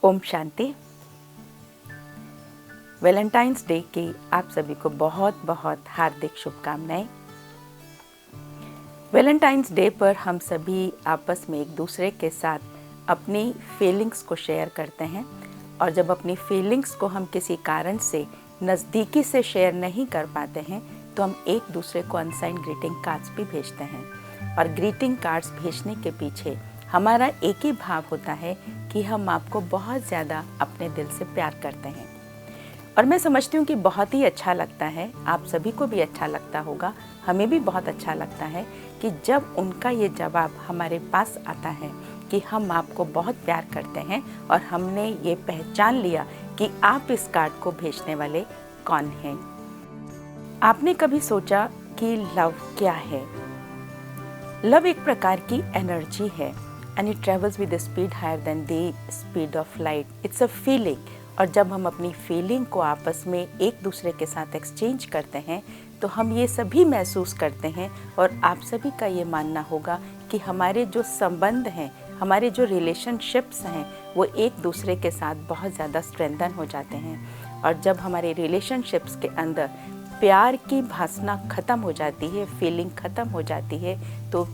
Om Shanti. Valentine's day की आप सभी को बहुत बहुत हार्दिक शुभकामनाएं। वैलेंटाइंस डे पर हम सभी आपस में एक दूसरे के साथ अपनी फीलिंग्स को शेयर करते हैं, और जब अपनी फीलिंग्स को हम किसी कारण से नज़दीकी से शेयर नहीं कर पाते हैं तो हम एक दूसरे को अनसाइंड ग्रीटिंग कार्ड्स भी भेजते हैं। और ग्रीटिंग कार्ड्स भेजने के पीछे हमारा एक ही भाव होता है कि हम आपको बहुत ज़्यादा अपने दिल से प्यार करते हैं। और मैं समझती हूँ कि बहुत ही अच्छा लगता है, आप सभी को भी अच्छा लगता होगा, हमें भी बहुत अच्छा लगता है कि जब उनका ये जवाब हमारे पास आता है कि हम आपको बहुत प्यार करते हैं और हमने ये पहचान लिया कि आप इस कार्ड को भेजने वाले कौन हैं। आपने कभी सोचा कि लव क्या है? लव एक प्रकार की एनर्जी है and it travels with speed higher than the speed of light. It's a feeling. और जब हम अपनी फीलिंग को आपस में एक दूसरे के साथ एक्सचेंज करते हैं तो हम ये सभी महसूस करते हैं, और आप सभी का ये मानना होगा कि हमारे जो संबंध हैं, हमारे जो रिलेशनशिप्स हैं, वो एक दूसरे के साथ बहुत ज़्यादा स्ट्रेंथन हो जाते हैं। और जब हमारे रिलेशनशिप्स के अंदर प्यार की भावना ख़त्म हो जाती है, फीलिंग ख़त्म हो जाती है, तो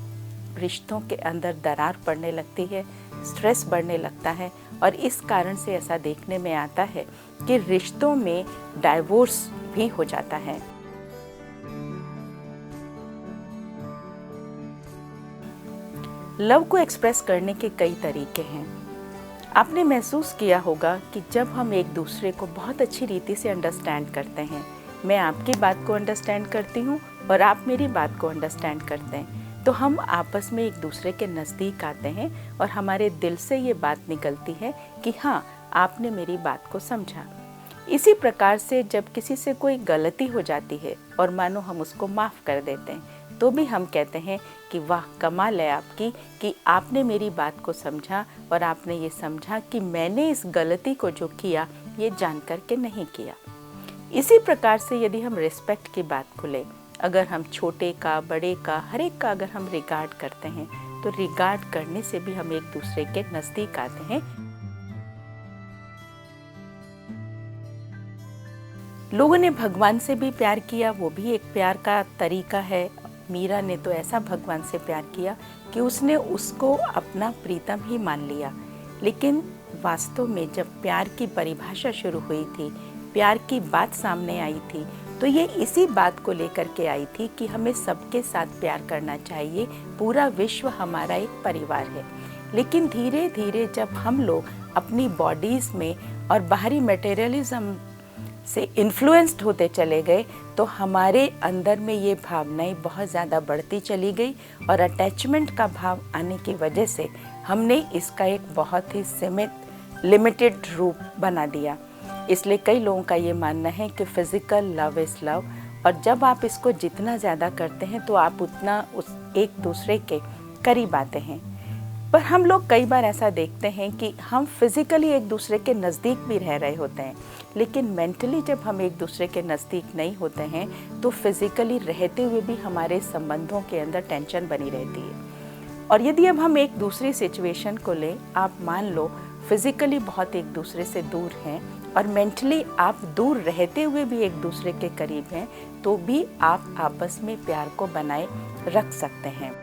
रिश्तों के अंदर दरार पड़ने लगती है, स्ट्रेस बढ़ने लगता है। और इस कारण से ऐसा देखने में आता है कि रिश्तों में डाइवोर्स भी हो जाता है। लव को एक्सप्रेस करने के कई तरीके हैं। आपने महसूस किया होगा कि जब हम एक दूसरे को बहुत अच्छी रीति से अंडरस्टैंड करते हैं, मैं आपकी बात को अंडरस्टैंड करती हूँ और आप मेरी बात को अंडरस्टैंड करते हैं, तो हम आपस में एक दूसरे के नज़दीक आते हैं और हमारे दिल से ये बात निकलती है कि हाँ, आपने मेरी बात को समझा। इसी प्रकार से जब किसी से कोई गलती हो जाती है और मानो हम उसको माफ़ कर देते हैं, तो भी हम कहते हैं कि वाह, कमाल है आपकी कि आपने मेरी बात को समझा और आपने ये समझा कि मैंने इस गलती को जो किया ये जान कर के नहीं किया। इसी प्रकार से यदि हम रिस्पेक्ट की बात को लें, अगर हम छोटे का, बड़े का, हर एक का अगर हम रिगार्ड करते हैं तो रिगार्ड करने से भी हम एक दूसरे के नज़दीक आते हैं। लोगों ने भगवान से भी प्यार किया, वो भी एक प्यार का तरीका है। मीरा ने तो ऐसा भगवान से प्यार किया कि उसने उसको अपना प्रीतम ही मान लिया। लेकिन वास्तव में जब प्यार की परिभाषा शुरू हुई थी, प्यार की बात सामने आई थी, तो ये इसी बात को लेकर के आई थी कि हमें सबके साथ प्यार करना चाहिए, पूरा विश्व हमारा एक परिवार है। लेकिन धीरे धीरे जब हम लोग अपनी बॉडीज़ में और बाहरी मटेरियलिज्म से इन्फ्लुएंस्ड होते चले गए, तो हमारे अंदर में ये भावनाएं बहुत ज़्यादा बढ़ती चली गई, और अटैचमेंट का भाव आने की वजह से हमने इसका एक बहुत ही सीमित, लिमिटेड रूप बना दिया। इसलिए कई लोगों का ये मानना है कि फिज़िकल लव इज़ लव, और जब आप इसको जितना ज़्यादा करते हैं तो आप उतना उस एक दूसरे के करीब आते हैं। पर हम लोग कई बार ऐसा देखते हैं कि हम फिज़िकली एक दूसरे के नज़दीक भी रह रहे होते हैं, लेकिन मेंटली जब हम एक दूसरे के नज़दीक नहीं होते हैं तो फिज़िकली रहते हुए भी हमारे संबंधों के अंदर टेंशन बनी रहती है। और यदि अब हम एक दूसरी सिचुएशन को लें, आप मान लो फिज़िकली बहुत एक दूसरे से दूर हैं और मेंटली आप दूर रहते हुए भी एक दूसरे के करीब हैं, तो भी आप आपस में प्यार को बनाए रख सकते हैं।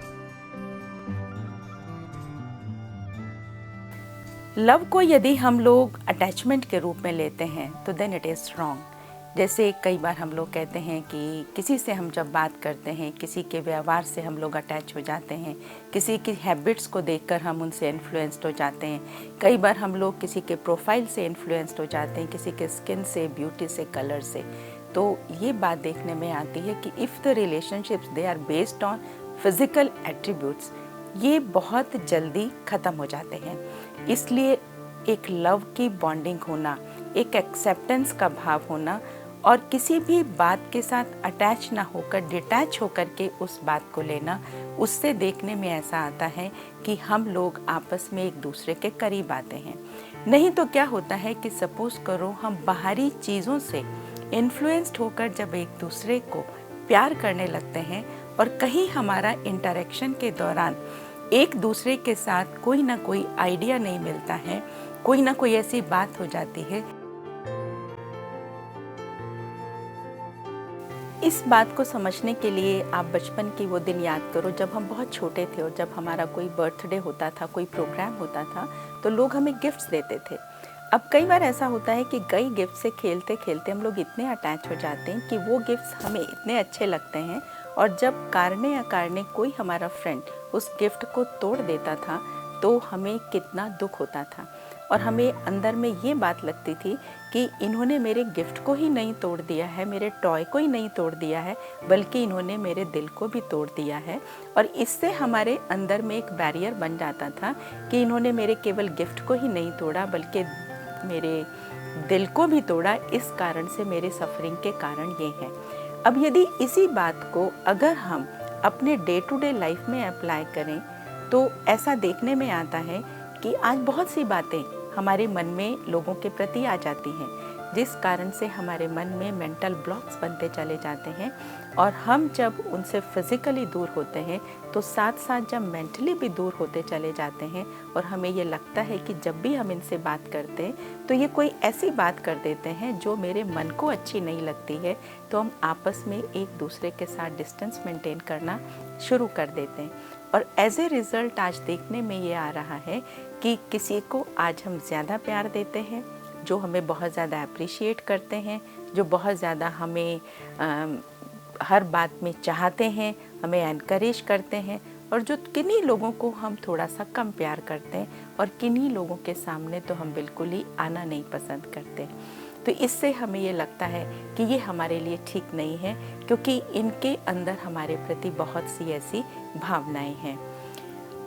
लव को यदि हम लोग अटैचमेंट के रूप में लेते हैं तो देन इट इज़ रॉन्ग। जैसे कई बार हम लोग कहते हैं कि किसी से हम जब बात करते हैं, किसी के व्यवहार से हम लोग अटैच हो जाते हैं, किसी की हैबिट्स को देखकर हम उनसे इन्फ्लुएंस्ड हो जाते हैं। कई बार हम लोग किसी के प्रोफाइल से इन्फ्लुएंस्ड हो जाते हैं, किसी के स्किन से, ब्यूटी से, कलर से। तो ये बात देखने में आती है कि if the relationships they are based on physical attributes, ये बहुत जल्दी ख़त्म हो जाते हैं। इसलिए एक लव की बॉन्डिंग होना, एक एक्सेप्टेंस का भाव होना, और किसी भी बात के साथ अटैच ना होकर डिटैच होकर के उस बात को लेना, उससे देखने में ऐसा आता है कि हम लोग आपस में एक दूसरे के करीब आते हैं। नहीं तो क्या होता है कि सपोज़ करो हम बाहरी चीज़ों से इन्फ्लुएंस्ड होकर जब एक दूसरे को प्यार करने लगते हैं और कहीं हमारा इंटरेक्शन के दौरान एक दूसरे के साथ कोई ना कोई आइडिया नहीं मिलता है, कोई ना कोई ऐसी बात हो जाती है। इस बात को समझने के लिए आप बचपन की वो दिन याद करो जब हम बहुत छोटे थे और जब हमारा कोई बर्थडे होता था, कोई प्रोग्राम होता था, तो लोग हमें गिफ्ट्स देते थे। अब कई बार ऐसा होता है कि कई गिफ्ट से खेलते खेलते हम लोग इतने अटैच हो जाते हैं कि वो गिफ्ट्स हमें इतने अच्छे लगते हैं, और जब कारणे अकारणे कोई हमारा फ्रेंड उस गिफ्ट को तोड़ देता था तो हमें कितना दुख होता था, और हमें अंदर में ये बात लगती थी कि इन्होंने मेरे गिफ्ट को ही नहीं तोड़ दिया है, मेरे टॉय को ही नहीं तोड़ दिया है, बल्कि इन्होंने मेरे दिल को भी तोड़ दिया है। और इससे हमारे अंदर में एक बैरियर बन जाता था कि इन्होंने मेरे केवल गिफ्ट को ही नहीं तोड़ा बल्कि मेरे दिल को भी तोड़ा, इस कारण से मेरे सफरिंग के कारण ये है। अब यदि इसी बात को अगर हम अपने डे टू डे लाइफ में अप्लाई करें तो ऐसा देखने में आता है कि आज बहुत सी बातें हमारे मन में लोगों के प्रति आ जाती हैं, जिस कारण से हमारे मन में मेंटल ब्लॉक्स बनते चले जाते हैं, और हम जब उनसे फिज़िकली दूर होते हैं तो साथ साथ जब मेंटली भी दूर होते चले जाते हैं, और हमें ये लगता है कि जब भी हम इनसे बात करते हैं तो ये कोई ऐसी बात कर देते हैं जो मेरे मन को अच्छी नहीं लगती है, तो हम आपस में एक दूसरे के साथ डिस्टेंस मेंटेन करना शुरू कर देते हैं। और एज ए रिज़ल्ट आज देखने में ये आ रहा है कि किसी को आज हम ज़्यादा प्यार देते हैं, जो हमें बहुत ज़्यादा अप्रिशिएट करते हैं, जो बहुत ज़्यादा हमें हर बात में चाहते हैं, हमें एनकरेज करते हैं, और जो किन्हीं लोगों को हम थोड़ा सा कम प्यार करते हैं, और किन्हीं लोगों के सामने तो हम बिल्कुल ही आना नहीं पसंद करते। तो इससे हमें ये लगता है कि ये हमारे लिए ठीक नहीं है, क्योंकि इनके अंदर हमारे प्रति बहुत सी ऐसी भावनाएं हैं।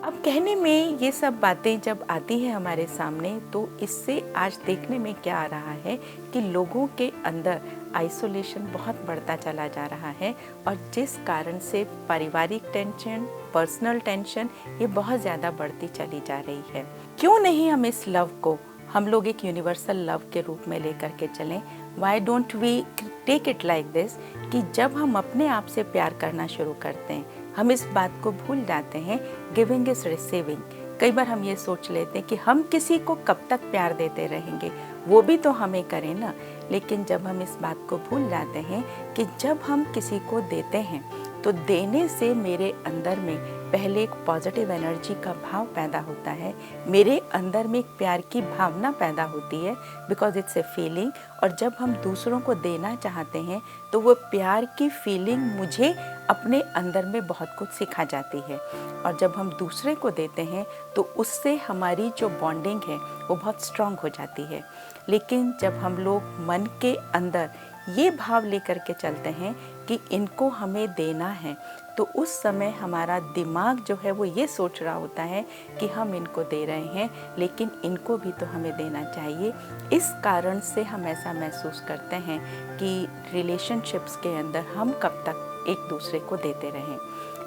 अब कहने में ये सब बातें जब आती हैं हमारे सामने, तो इससे आज देखने में क्या आ रहा है कि लोगों के अंदर आइसोलेशन बहुत बढ़ता चला जा रहा है, और जिस कारण से पारिवारिक टेंशन, पर्सनल टेंशन ये बहुत ज़्यादा बढ़ती चली जा रही है। क्यों नहीं हम इस लव को हम लोग एक यूनिवर्सल लव के रूप में लेकर के चलें? Why don't we take it like this कि जब हम अपने आप से प्यार करना शुरू करते हैं, हम इस बात को भूल जाते हैं गिविंग इज रिसीविंग। कई बार हम ये सोच लेते हैं कि हम किसी को कब तक प्यार देते रहेंगे, वो भी तो हमें करे ना। लेकिन जब हम इस बात को भूल जाते हैं कि जब हम किसी को देते हैं तो देने से मेरे अंदर में पहले एक पॉजिटिव एनर्जी का भाव पैदा होता है, मेरे अंदर में एक प्यार की भावना पैदा होती है, बिकॉज इट्स ए फीलिंग। और जब हम दूसरों को देना चाहते हैं तो वो प्यार की फीलिंग मुझे अपने अंदर में बहुत कुछ सिखा जाती है, और जब हम दूसरे को देते हैं तो उससे हमारी जो बॉन्डिंग है वो बहुत स्ट्रांग हो जाती है। लेकिन जब हम लोग मन के अंदर ये भाव लेकर के चलते हैं कि इनको हमें देना है, तो उस समय हमारा दिमाग जो है वो ये सोच रहा होता है कि हम इनको दे रहे हैं लेकिन इनको भी तो हमें देना चाहिए। इस कारण से हम ऐसा महसूस करते हैं कि रिलेशनशिप्स के अंदर हम कब तक एक दूसरे को देते रहें।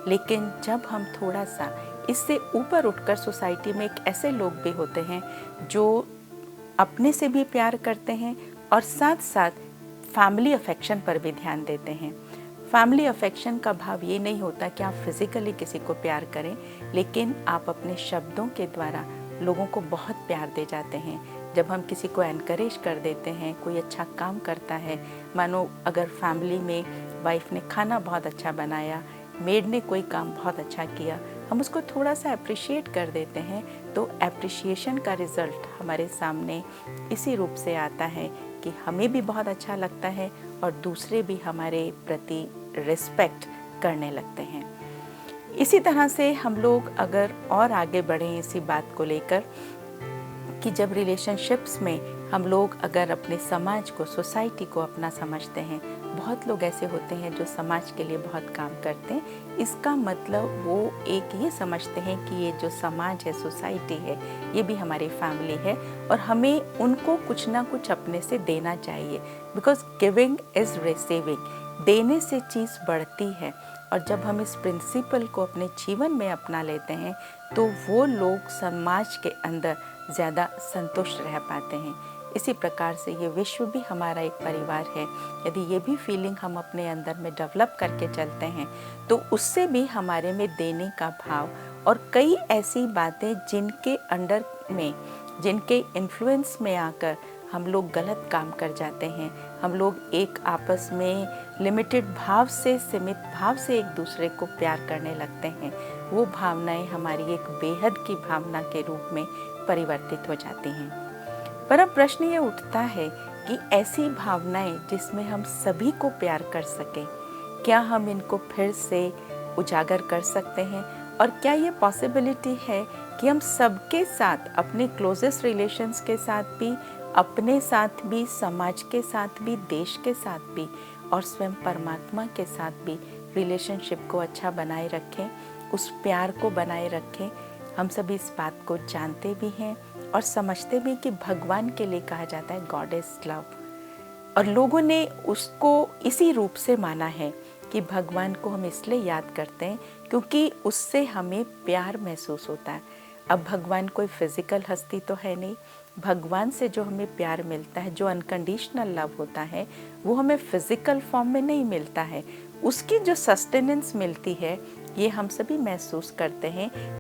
लेकिन जब हम थोड़ा सा इससे ऊपर उठकर, सोसाइटी में एक ऐसे लोग भी होते हैं जो अपने से भी प्यार करते हैं और साथ साथ फैमिली अफेक्शन पर भी ध्यान देते हैं। फैमिली अफेक्शन का भाव ये नहीं होता कि आप फिज़िकली किसी को प्यार करें, लेकिन आप अपने शब्दों के द्वारा लोगों को बहुत प्यार दे जाते हैं। जब हम किसी को एनकरेज कर देते हैं, कोई अच्छा काम करता है, मानो अगर फैमिली में वाइफ ने खाना बहुत अच्छा बनाया, मेड ने कोई काम बहुत अच्छा किया, हम उसको थोड़ा सा अप्रिशिएट कर देते हैं, तो अप्रिशिएशन का रिज़ल्ट हमारे सामने इसी रूप से आता है कि हमें भी बहुत अच्छा लगता है और दूसरे भी हमारे प्रति रिस्पेक्ट करने लगते हैं। इसी तरह से हम लोग अगर और आगे बढ़ें इसी बात को लेकर कि जब रिलेशनशिप्स में हम लोग अगर अपने समाज को, सोसाइटी को अपना समझते हैं, बहुत लोग ऐसे होते हैं जो समाज के लिए बहुत काम करते हैं। इसका मतलब वो एक ये समझते हैं कि ये जो समाज है, सोसाइटी है, ये भी हमारी फैमिली है और हमें उनको कुछ ना कुछ अपने से देना चाहिए, बिकॉज गिविंग इज़ रिसीविंग। देने से चीज़ बढ़ती है, और जब हम इस प्रिंसिपल को अपने जीवन में अपना लेते हैं तो वो लोग समाज के अंदर ज़्यादा संतुष्ट रह पाते हैं। इसी प्रकार से ये विश्व भी हमारा एक परिवार है। यदि ये भी फीलिंग हम अपने अंदर में डेवलप करके चलते हैं तो उससे भी हमारे में देने का भाव और कई ऐसी बातें जिनके अंडर में जिनके इन्फ्लुएंस में आकर हम लोग गलत काम कर जाते हैं। हम लोग एक आपस में लिमिटेड भाव से, सीमित भाव से एक दूसरे को प्यार करने लगते हैं। वो भावनाएं हमारी एक बेहद की भावना के रूप में परिवर्तित हो जाती हैं। पर अब प्रश्न ये उठता है कि ऐसी भावनाएं जिसमें हम सभी को प्यार कर सकें, क्या हम इनको फिर से उजागर कर सकते हैं? और क्या ये पॉसिबिलिटी है कि हम सबके साथ, अपने क्लोजेस्ट रिलेशंस के साथ भी, अपने साथ भी, समाज के साथ भी, देश के साथ भी और स्वयं परमात्मा के साथ भी रिलेशनशिप को अच्छा बनाए रखें, उस प्यार को बनाए रखें? हम सभी इस बात को जानते भी हैं और समझते भी कि भगवान के लिए कहा जाता है गॉड इज लव, और लोगों ने उसको इसी रूप से माना है कि भगवान को हम इसलिए याद करते हैं क्योंकि उससे हमें प्यार महसूस होता है। अब भगवान कोई फिजिकल हस्ती तो है नहीं। भगवान से जो हमें प्यार मिलता है, जो अनकंडीशनल लव होता है, वो हमें फिजिकल फॉर्म में नहीं मिलता है। उसकी जो सस्टेनेंस मिलती है, ये हम सभी महसूस करते हैं।